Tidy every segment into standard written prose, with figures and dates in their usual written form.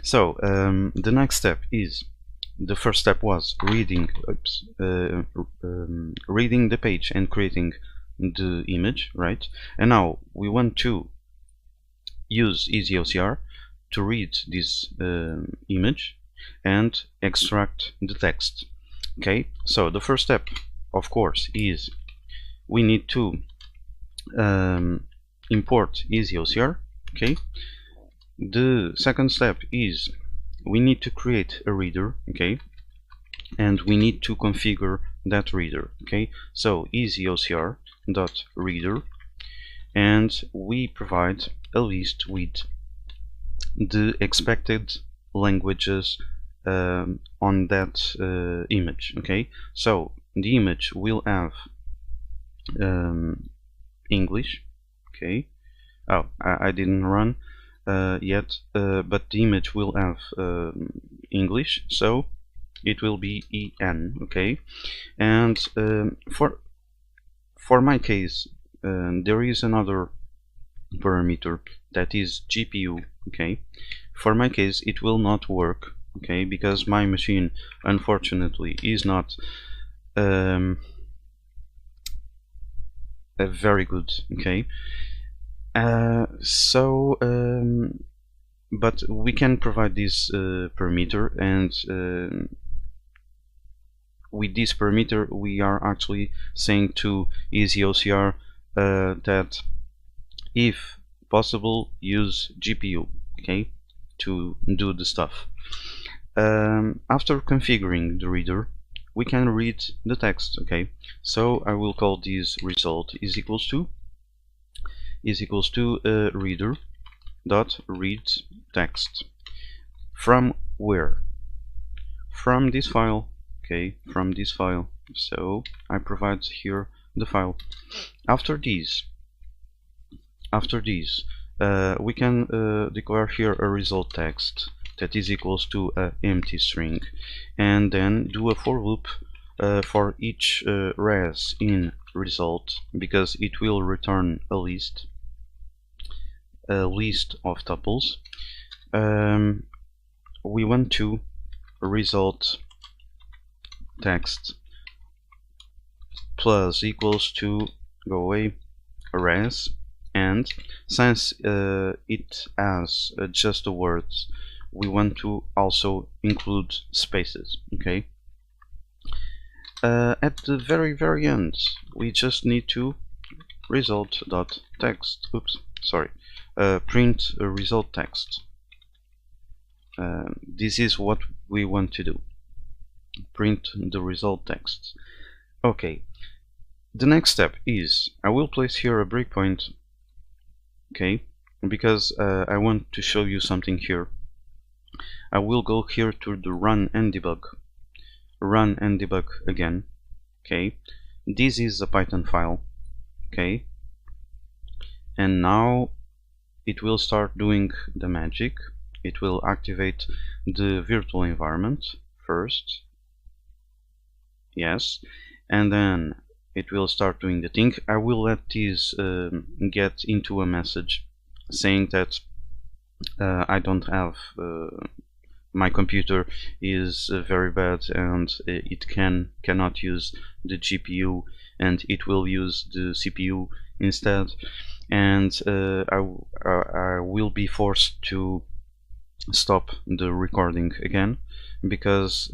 So the next step is, the first step was reading reading the page and creating the image, right? And now we want to use EasyOCR to read this image and extract the text. Okay, so the first step, of course, is we need to import EasyOCR. Okay, the second step is we need to create a reader. Okay, and we need to configure that reader. Okay, so EasyOCR.reader, and we provide a list with the expected languages on that image. Okay, so the image will have English. Okay, oh, I didn't run yet, but the image will have English, so it will be EN. Okay, and for my case there is another parameter that is GPU. Okay, for my case it will not work, okay, because my machine unfortunately is not very good. Okay, but we can provide this parameter, and with this parameter we are actually saying to EasyOCR that if possible use GPU, okay, to do the stuff. After configuring the reader, we can read the text. Okay, so I will call this result is equals to reader dot read text. From where? From this file. Okay, from this file. So I provide here the file. After this we can declare here a result text that is equals to an empty string, and then do a for loop for each res in result, because it will return a list of tuples. We want to result text plus equals to go away res, and since it has just the words, we want to also include spaces. Okay, at the very end we just need to result dot text, print a result text. This is what we want to do, print the result text. Okay, the next step is I will place here a breakpoint, okay, because I want to show you something here. I will go here to the run and debug again. Okay, this is a Python file. Okay, and now it will start doing the magic. It will activate the virtual environment first, yes, and then it will start doing the thing. I will let this get into a message saying that I don't have my computer is very bad, and it cannot use the GPU, and it will use the CPU instead, and I will be forced to stop the recording again, because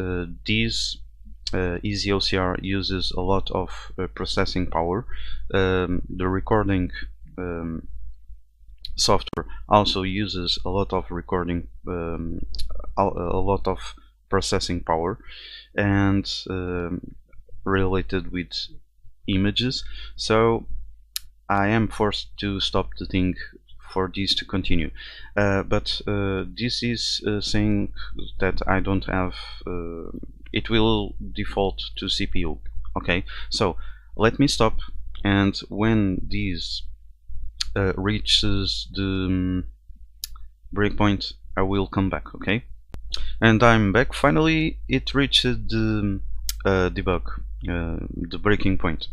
this EasyOCR uses a lot of processing power. The recording software also uses a lot of recording, a lot of processing power, and related with images. So I am forced to stop the thing for this to continue, but this is saying that I don't have it will default to CPU. Okay, so let me stop, and when this reaches the breakpoint I will come back. Okay, and I'm back. Finally it reached the debug, the breaking point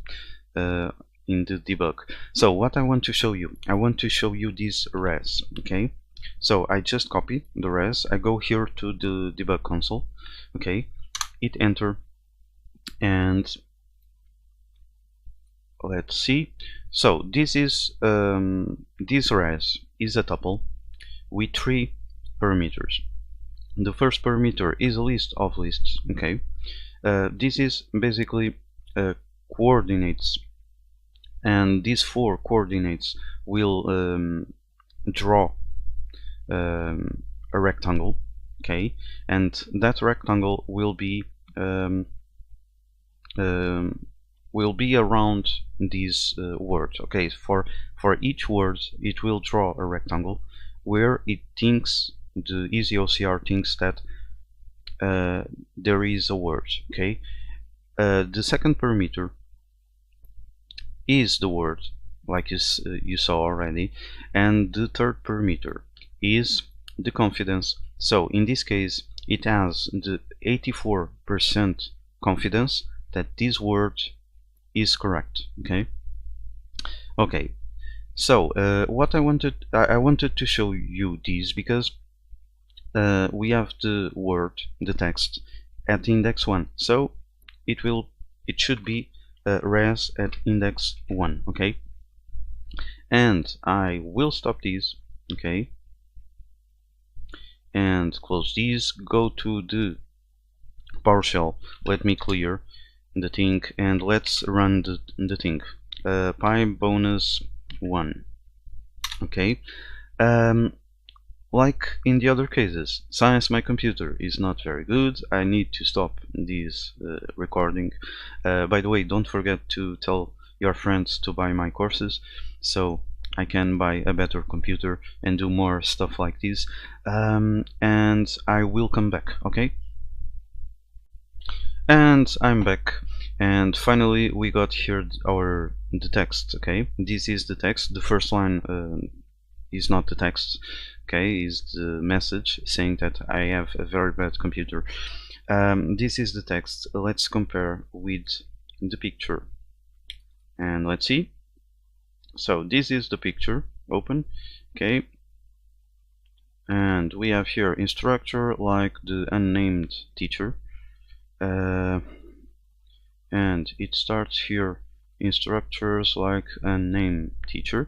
in the debug. So what I want to show you, I want to show you this res. Okay, So I just copy the res, I go here to the debug console, okay, hit enter, and let's see. So this is this res is a tuple with 3 parameters. The first parameter is a list of lists, okay. This is basically coordinates, and these 4 coordinates will draw a rectangle, okay, and that rectangle will be around this word, okay. For each word it will draw a rectangle where it thinks, the Easy OCR thinks that there is a word, okay. The second parameter is the word, like you saw already, and the third parameter is the confidence. So in this case it has the 84% confidence that this word is correct, okay. Okay, so what I wanted to show you this because we have the word, the text, at index 1, so it should be res at index 1, okay. And I will stop this, okay, and close these, go to the PowerShell, let me clear the thing, and let's run the thing. PyBonus 1, okay. Like in the other cases, since my computer is not very good, I need to stop this recording. By the way, don't forget to tell your friends to buy my courses so I can buy a better computer and do more stuff like this, and I will come back, okay. And I'm back, and finally we got here the text, okay. This is the text. The first line is not the text, okay, is the message saying that I have a very bad computer. This is the text. Let's compare with the picture, and let's see. So this is the picture, open, okay, and we have here instructor like the unnamed teacher, and it starts here instructors like unnamed teacher.